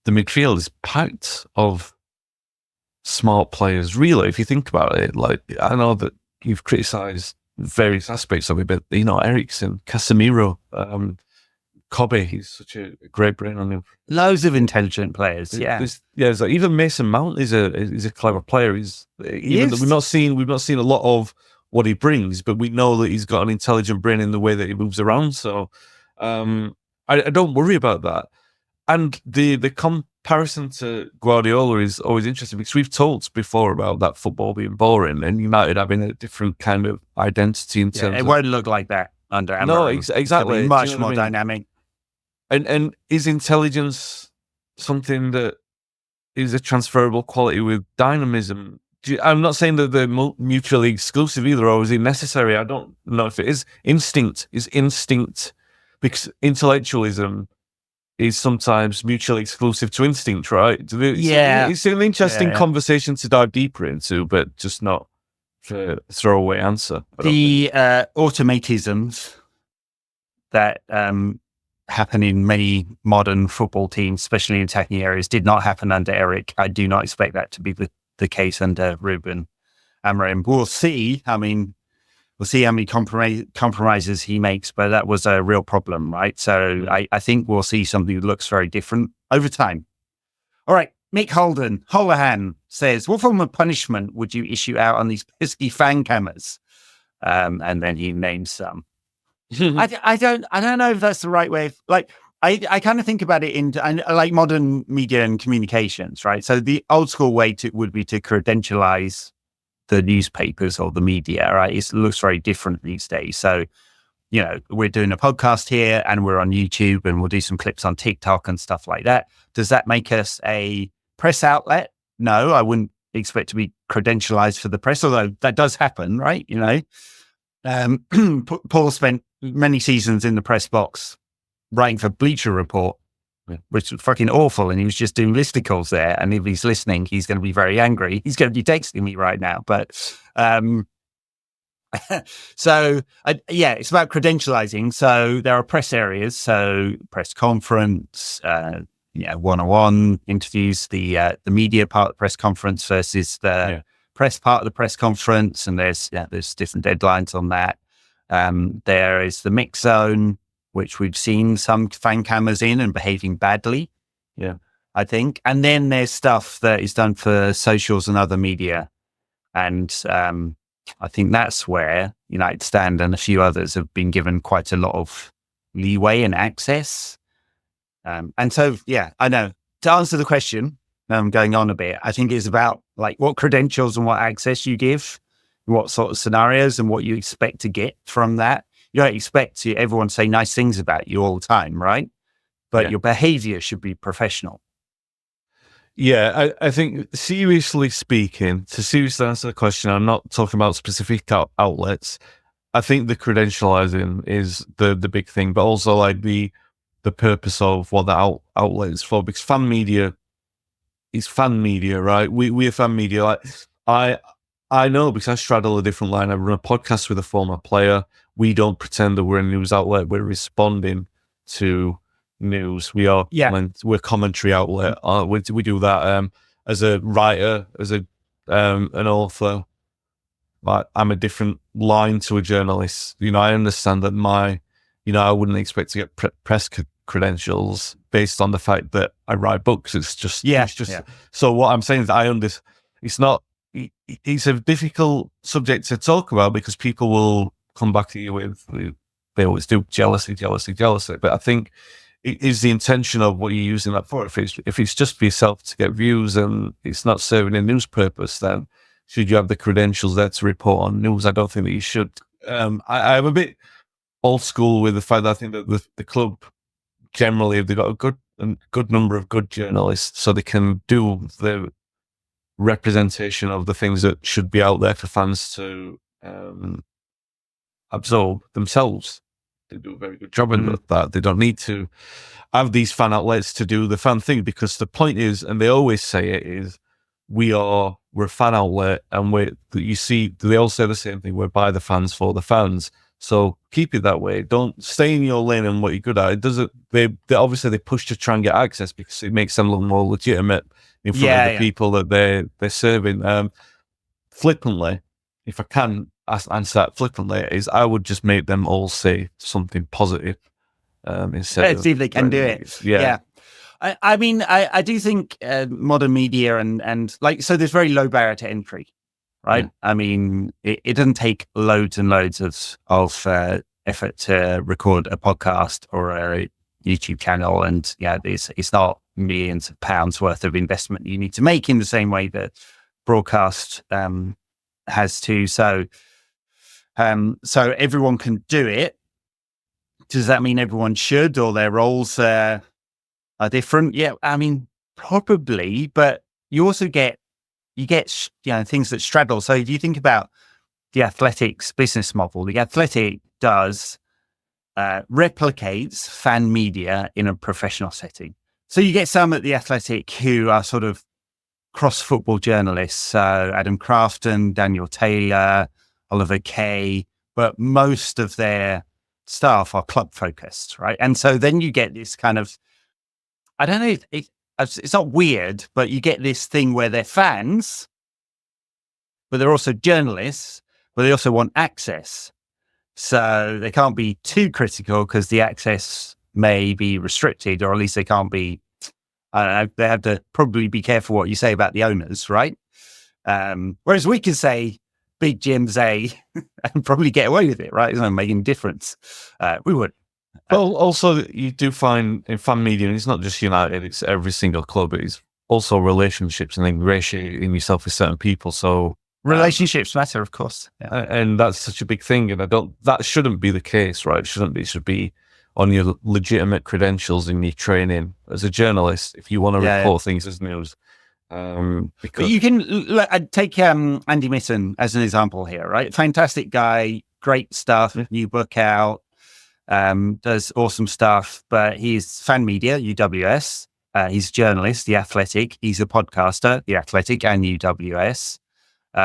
midfield is packed of smart players, really, if you think about it. Like, I know that you've criticised various aspects of it, but, Eriksen, Casemiro, Kobe, he's such a great brain on him. Loads of intelligent players, yeah. So even Mason Mount is a clever player. We've not seen a lot of what he brings, but we know that he's got an intelligent brain in the way that he moves around. So I don't worry about that. And the comparison to Guardiola is always interesting, because we've talked before about that football being boring and United having a different kind of identity in terms. It won't look like that under Amorim. No, exactly. It'll be much more dynamic. And is intelligence something that is a transferable quality with dynamism? I'm not saying that they're mutually exclusive either, or is it necessary? I don't know if it is. Instinct, because intellectualism is sometimes mutually exclusive to instinct, right? It's an interesting conversation to dive deeper into, but just not for a throwaway answer. The automatisms that happen in many modern football teams, especially in attacking areas, did not happen under Eric. I do not expect that to be the case under Ruben Amorim. We'll see. I mean, we'll see how many compromises he makes, but that was a real problem, right? So I think we'll see something that looks very different over time. All right. Mick Holohan says, what form of punishment would you issue out on these pesky fan cameras? And then he names some. I don't know if that's the right way. I kind of think about it in like modern media and communications, right? So the old school way would be to credentialize the newspapers or the media, right? It looks very different these days. So, we're doing a podcast here and we're on YouTube and we'll do some clips on TikTok and stuff like that. Does that make us a press outlet? No, I wouldn't expect to be credentialized for the press, although that does happen, right? Paul spent many seasons in the press box writing for Bleacher Report, which was fucking awful, and he was just doing listicles there. And if he's listening, he's going to be very angry. He's going to be texting me right now. But so it's about credentializing. So there are press areas, so press conference, one-on-one interviews, the media part of the press conference versus the press part of the press conference, and there's different deadlines on that. There is the mix zone, which we've seen some fan cameras in and behaving badly. Yeah, I think. And then there's stuff that is done for socials and other media. And I think that's where United Stand and a few others have been given quite a lot of leeway and access. And so, I know. To answer the question, I'm going on a bit, I think it's about like what credentials and what access you give, what sort of scenarios and what you expect to get from that. You don't expect everyone to say nice things about you all the time, right? But your behavior should be professional. Yeah, I think seriously speaking, to seriously answer the question, I'm not talking about specific outlets. I think the credentializing is the big thing, but also like the purpose of what the outlet is for, because fan media is fan media, right? We are fan media. Like I know, because I straddle a different line. I run a podcast with a former player. We don't pretend that we're a news outlet. We're responding to news. We're commentary outlet. We do that as a writer, as an author. Like, I'm a different line to a journalist. I understand that I wouldn't expect to get press credentials based on the fact that I write books. It's just. So what I'm saying is it's not, it's a difficult subject to talk about, because people will come back to you with, they always do, jealousy. But I think it is the intention of what you're using that for. If it's just for yourself to get views and it's not serving a news purpose, then should you have the credentials there to report on news? I don't think that you should. I'm a bit old school with the fact that I think that the club generally, they've got a good number of good journalists, so they can do the representation of the things that should be out there for fans to absorb themselves. They do a very good job in that. They don't need to have these fan outlets to do the fan thing, because the point is, and they always say it, is we're a fan outlet, and they all say the same thing. We're by the fans for the fans. So keep it that way. Don't stay in your lane and what you're good at. It doesn't. They obviously they push to try and get access, because it makes them look more legitimate in front of the people that they're serving. Flippantly, if I can answer that flippantly, is I would just make them all say something positive instead. Let's see if they can do it. Yeah. I mean, I do think modern media and like, so there's very low barrier to entry, right? Yeah. I mean, it doesn't take loads and loads of effort to record a podcast or a YouTube channel, and it's not millions of pounds worth of investment you need to make in the same way that broadcast has to. So everyone can do it. Does that mean everyone should, or their roles are different? Yeah, I mean, probably, but you also get things that straddle. So if you think about the Athletic's business model, the Athletic does replicates fan media in a professional setting. So you get some at the Athletic who are sort of cross-football journalists, so Adam Crafton, Daniel Taylor, Oliver Kay, but most of their staff are club focused, right? And so then you get this kind of, I don't know, it's not weird, but you get this thing where they're fans, but they're also journalists, but they also want access. So they can't be too critical because the access may be restricted, or at least they can't be, I don't know, they have to probably be careful what you say about the owners, right? Whereas we can say big Jim Zay and probably get away with it, right? It's not making a difference. We would. Well, also, you do find in fan media, and it's not just United, it's every single club, it's also relationships and ingratiating yourself with certain people. So relationships matter, of course. Yeah. And that's such a big thing. And that shouldn't be the case, right? It shouldn't be. It should be on your legitimate credentials in your training as a journalist, if you want to report things as news. But you can I'd take Andy Mitten as an example here, right? Fantastic guy, great stuff, new book out, does awesome stuff, but he's fan media, UWS. He's a journalist, The Athletic. He's a podcaster, The Athletic and UWS.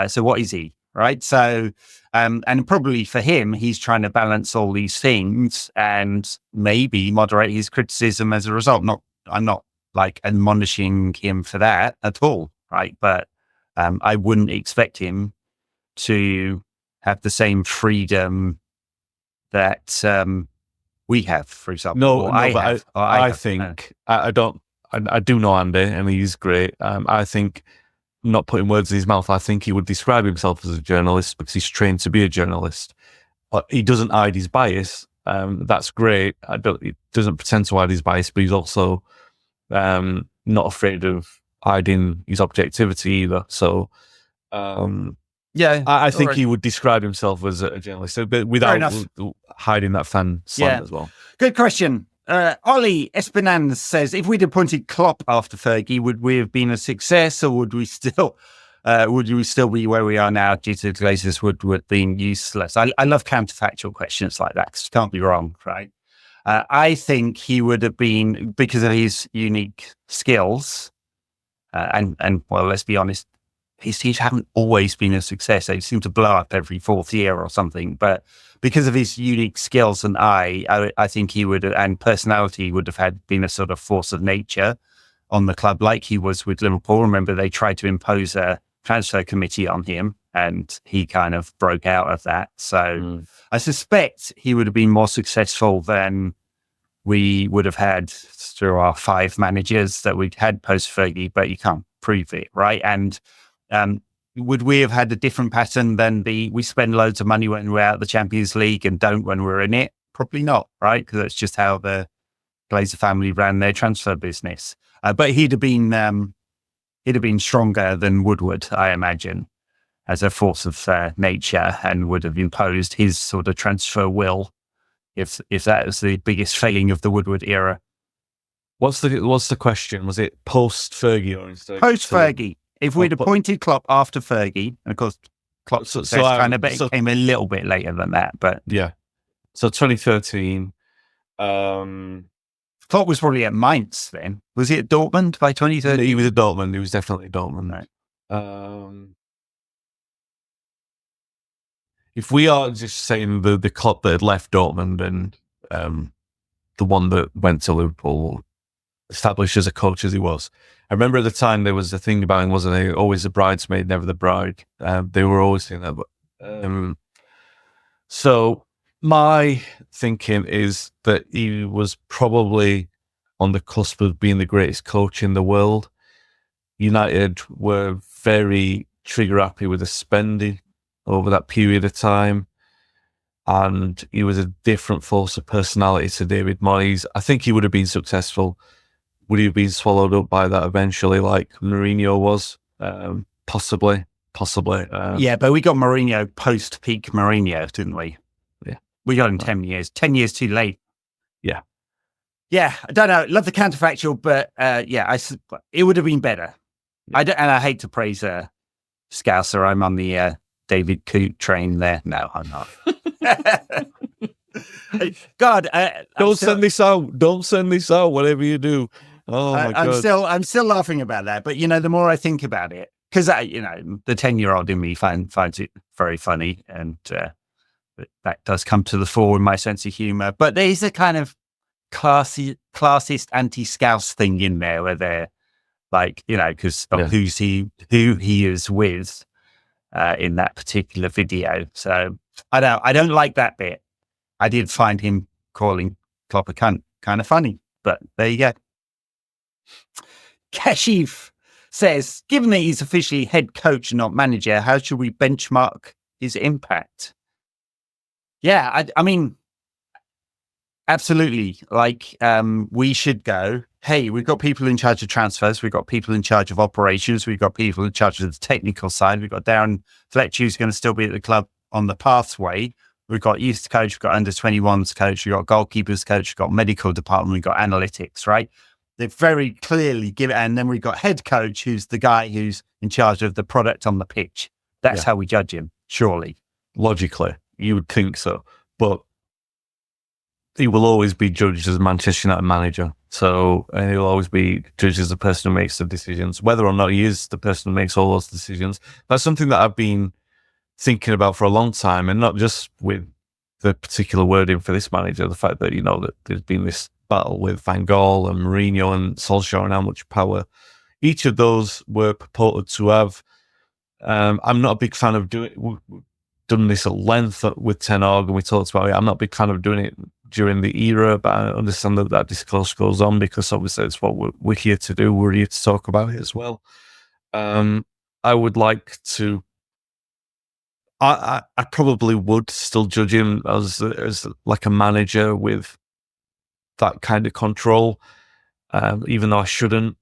So what is he, right? So, and probably for him, he's trying to balance all these things and maybe moderate his criticism as a result. I'm not like admonishing him for that at all, right? But I wouldn't expect him to have the same freedom that we have, for example. I do know Andy, and he's great. I think, not putting words in his mouth, I think he would describe himself as a journalist because he's trained to be a journalist. But he doesn't hide his bias. That's great. He doesn't pretend to hide his bias, but he's also not afraid of hiding his objectivity either. So, I think he would describe himself as a journalist, but without hiding that fan slant as well. Good question. Ollie Espinanz says, if we'd appointed Klopp after Fergie, would we have been a success, or would we still would we still be where we are now due to Glazers Woodward being useless? I love counterfactual questions like that because you can't be wrong, right? I think he would have been, because of his unique skills, and well, let's be honest, he haven't always been a success. They seem to blow up every fourth year or something. But because of his unique skills and I think he would, and personality, would have been a sort of force of nature on the club, like he was with Liverpool. Remember, they tried to impose a transfer committee on him, and he kind of broke out of that. So I suspect he would have been more successful than we would have had through our 5 managers that we'd had post Fergie, but you can't prove it, right? And would we have had a different pattern than we spend loads of money when we're out of the Champions League and don't when we're in it? Probably not, right? Because that's just how the Glazer family ran their transfer business. But he'd have been stronger than Woodward, I imagine, as a force of nature, and would have imposed his sort of transfer will if that was the biggest failing of the Woodward era. What's the question? Was it post Fergie or instead? Post Fergie. If we'd appointed Klopp after Fergie, and of course Klopp's came a little bit later than that, but yeah. So 2013. Klopp was probably at Mainz then. Was he at Dortmund by 2013? He was at Dortmund. He was definitely at Dortmund. Right. If we are just saying the Klopp that had left Dortmund and the one that went to Liverpool, established as a coach as he was, I remember at the time there was a thing about him, wasn't there? Always the bridesmaid, never the bride. They were always saying that. But, so my thinking is that he was probably on the cusp of being the greatest coach in the world. United were very trigger happy with the spending over that period of time, and he was a different force of personality to David Moyes. I think he would have been successful. Would he have been swallowed up by that eventually, like Mourinho was? Possibly. Yeah, but we got Mourinho post-peak Mourinho, didn't we? Yeah. We got him 10 years. 10 years too late. Yeah. Yeah, I don't know. Love the counterfactual, but it would have been better. And I hate to praise Scouser. I'm on the David Coote train there. No, I'm not. God, don't send this out. Don't send this out. Whatever you do. Oh my God. I'm still laughing about that. But the more I think about it, because the 10-year-old in me finds it very funny, and that does come to the fore in my sense of humor. But there's a kind of classist anti-Scouse thing in there where they're like, because of who he is with in that particular video. So I don't like that bit. I did find him calling Klopp a cunt kind of funny, but there you go. Kashif says, given that he's officially head coach and not manager, how should we benchmark his impact? Yeah, I mean, absolutely. Like, we should go, hey, we've got people in charge of transfers. We've got people in charge of operations. We've got people in charge of the technical side. We've got Darren Fletcher, who's going to still be at the club on the pathway. We've got youth coach. We've got under 21s coach. We've got goalkeepers coach. We've got medical department. We've got analytics, right? They very clearly give it. And then we've got head coach, who's the guy who's in charge of the product on the pitch. That's how we judge him, surely. Logically, you would think so. But he will always be judged as a Manchester United manager. So, and he'll always be judged as the person who makes the decisions, whether or not he is the person who makes all those decisions. That's something that I've been thinking about for a long time, and not just with the particular wording for this manager, the fact that, that there's been this battle with Van Gaal and Mourinho and Solskjaer and how much power each of those were purported to have. I'm not a big fan of done this at length with Ten Hag, and we talked about it. I'm not a big fan of doing it during the era, but I understand that discourse goes on because obviously it's what we're here to do. We're here to talk about it as well. I would like to. I probably would still judge him as like a manager with that kind of control, even though I shouldn't.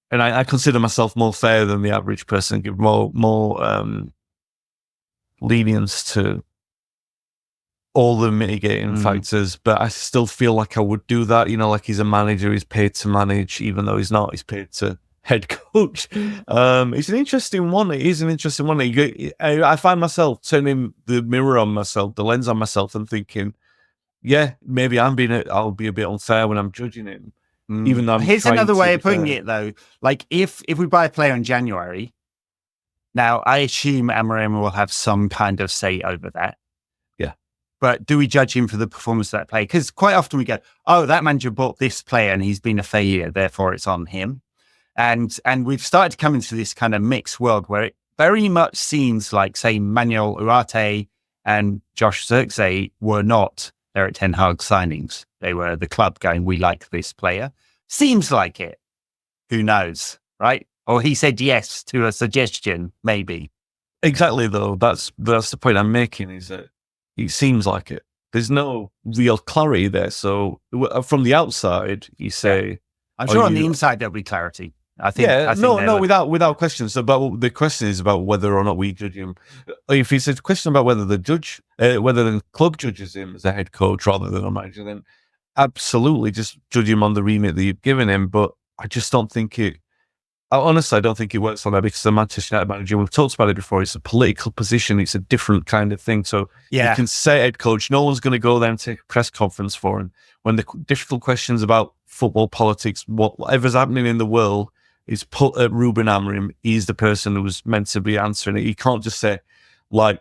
And I consider myself more fair than the average person, give more lenience to all the mitigating factors, but I still feel like I would do that. Like he's a manager, he's paid to manage, even though he's not. He's paid to head coach. It's an interesting one. It is an interesting one. I find myself turning the mirror on myself, the lens on myself, and thinking, yeah, maybe I'll be a bit unfair when I'm judging him. Even though I'm Here's trying another to way be of putting fair. it, though. Like, if we buy a player in January, now I assume Amorim will have some kind of say over that. Yeah. But do we judge him for the performance of that player? Because quite often we go, oh, that manager bought this player and he's been a failure, therefore it's on him. And we've started to come into this kind of mixed world where it very much seems like, say, Manuel Ugarte and Josh Zirkzee were not Eric Ten Hag signings. They were the club going, we like this player. Seems like it. Who knows, right? Or he said yes to a suggestion, maybe. Exactly, though. That's the point I'm making, is that it seems like it. There's no real clarity there. So from the outside, you say... I'm sure on the inside there'll be clarity. I think without question. So, but the question is about whether or not we judge him. If it's a question about whether the club judges him as a head coach rather than a manager, then absolutely just judge him on the remit that you've given him. But I just don't think it. Honestly, I don't think it works on that, because the Manchester United manager, we've talked about it before, it's a political position, it's a different kind of thing. So you can say head coach, no one's going to go there and take a press conference for him. When the difficult questions about football, politics, whatever's happening in the world is put at Ruben Amorim, he's the person who's meant to be answering it. He can't just say,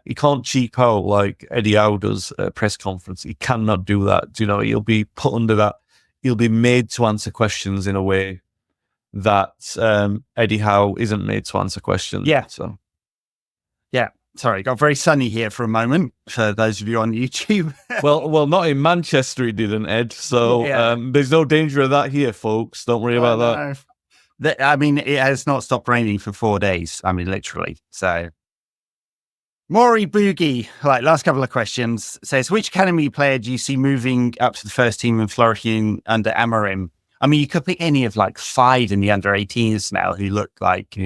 he can't cheap out like Eddie Howe does at a press conference. He cannot do that. He'll be put under that. He'll be made to answer questions in a way that Eddie Howe isn't made to answer questions. Yeah. So. Yeah. Sorry, it got very sunny here for a moment, for those of you on YouTube. well, not in Manchester, it didn't, Ed. So there's no danger of that here, folks. Don't worry about that. I mean, it has not stopped raining for 4 days. I mean, literally. So, Maury Boogie, last couple of questions, says, which academy player do you see moving up to the first team and flourishing under Amorim? I mean, you could pick any of 5 in the under 18s now who look like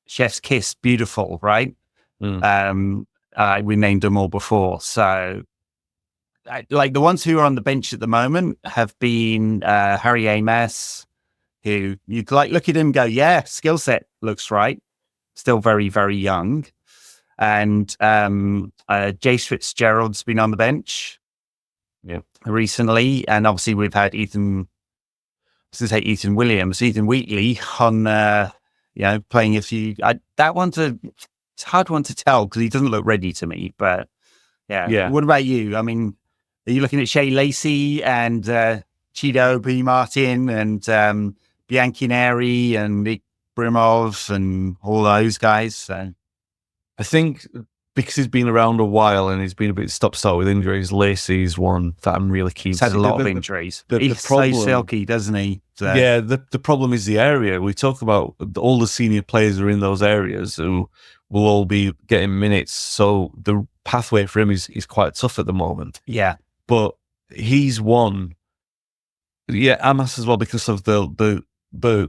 chef's kiss, beautiful, right? We named them all before. So, the ones who are on the bench at the moment have been Harry Amas, who you'd look at him and go, yeah, skill set looks right. Still very, very young. And Jace Fitzgerald's been on the bench recently. And obviously we've had Ethan Wheatley on, playing a few. That one's it's a hard one to tell because he doesn't look ready to me. But yeah. What about you? I mean, are you looking at Shea Lacey and Chido B. Martin and Bianchinieri and Nick Brimov and all those guys? So. I think because he's been around a while and he's been a bit stop-start with injuries, Lacey's one that I'm really keen to see. He's had a lot of injuries. He's so silky, doesn't he? So. Yeah, the problem is the area. We talk about all the senior players are in those areas who will all be getting minutes. So the pathway for him is quite tough at the moment. Yeah. But he's one. Yeah, Amas as well, because of the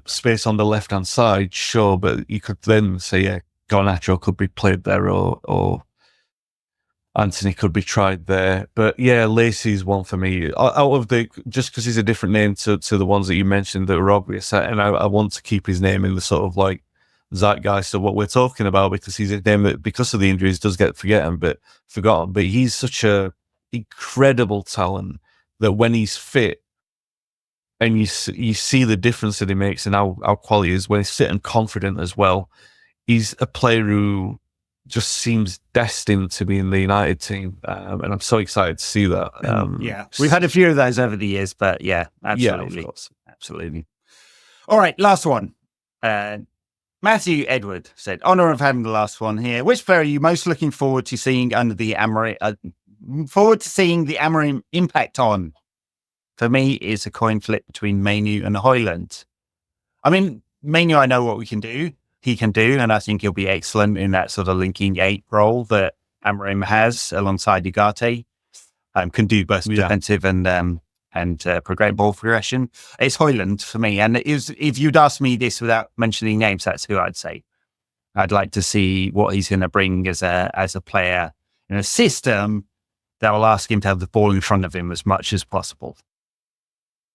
space on the left-hand side, sure. But you could then say, Garnacho could be played there or Anthony could be tried there. But yeah, Lacey's one for me. Out of just because he's a different name to the ones that you mentioned that are obvious, and I want to keep his name in the sort of zeitgeist of what we're talking about, because he's a name that, because of the injuries, does get forgotten. But he's such a incredible talent that when he's fit, and you see the difference that he makes and how quality is when he's fit and confident as well. He's a player who just seems destined to be in the United team, and I'm so excited to see that. We've had a few of those over the years, but absolutely. Yeah, of course. Absolutely. All right, last one. Matthew Edward said, honour of having the last one here. Which player are you most looking forward to seeing under the Amorim? Impact on? For me, it's a coin flip between Mainu and Højlund. I mean, Mainu, I know what he can do, and I think he'll be excellent in that sort of linking 8 role that Amorim has alongside Ugarte. Can do both defensive and ball progression. It's Højlund for me. And if you'd asked me this without mentioning names, that's who I'd say. I'd like to see what he's going to bring as a player in a system that will ask him to have the ball in front of him as much as possible.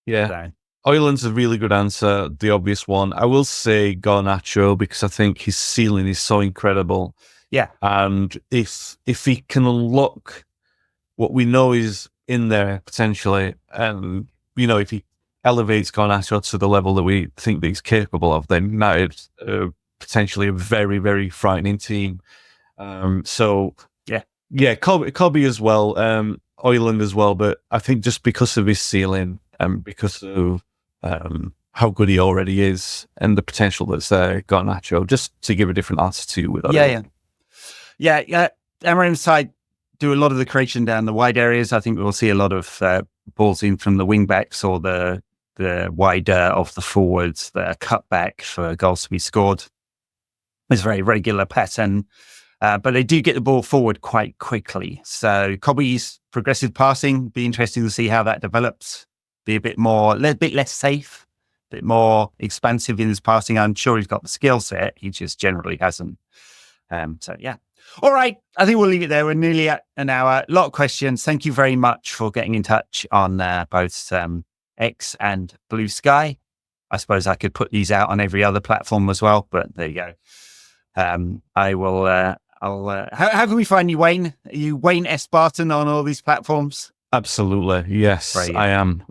Yeah. So. Oiland's a really good answer, the obvious one. I will say Garnacho because I think his ceiling is so incredible. Yeah. And if he can unlock what we know is in there potentially, and if he elevates Garnacho to the level that we think that he's capable of, then United's potentially a very, very frightening team. Cobby as well, Oiland as well, but I think just because of his ceiling and because of how good he already is and the potential that's there, Garnacho, just to give a different answer to with Oiland. Yeah. Amarim's side do a lot of the creation down the wide areas. I think we'll see a lot of balls in from the wing backs or the wider of the forwards, the cutback for goals to be scored. It's a very regular pattern, but they do get the ball forward quite quickly. So Cobby's progressive passing, be interesting to see how that develops. Be a bit less safe, a bit more expansive in his passing. I'm sure he's got the skill set. He just generally hasn't. All right. I think we'll leave it there. We're nearly at an hour. A lot of questions. Thank you very much for getting in touch on both X and Bluesky. I suppose I could put these out on every other platform as well, but there you go. I will. How can we find you, Wayne? Are you Wayne S. Barton on all these platforms? Absolutely. Yes, right. I am.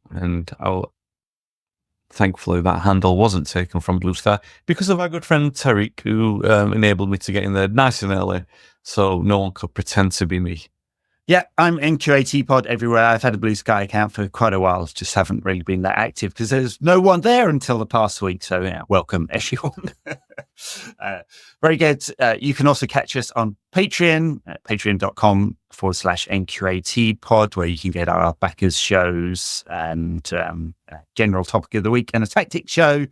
And thankfully that handle wasn't taken from Bluesky because of our good friend Tariq, who enabled me to get in there nice and early, so no one could pretend to be me. Yeah, I'm NQAT Pod everywhere. I've had a Bluesky account for quite a while, just haven't really been that active because there's no one there until the past week. So yeah, welcome everyone. Very good. You can also catch us on Patreon at patreon.com/NQAT Pod, where you can get our backers shows and general topic of the week and a tactic show.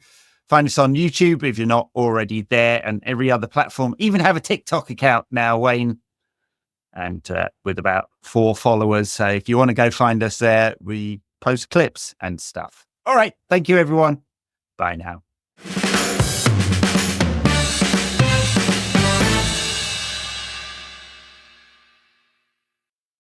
Find us on YouTube if you're not already there, and every other platform. Even have a TikTok account now, Wayne. And with about 4 followers. So if you want to go find us there, we post clips and stuff. All right. Thank you, everyone. Bye now.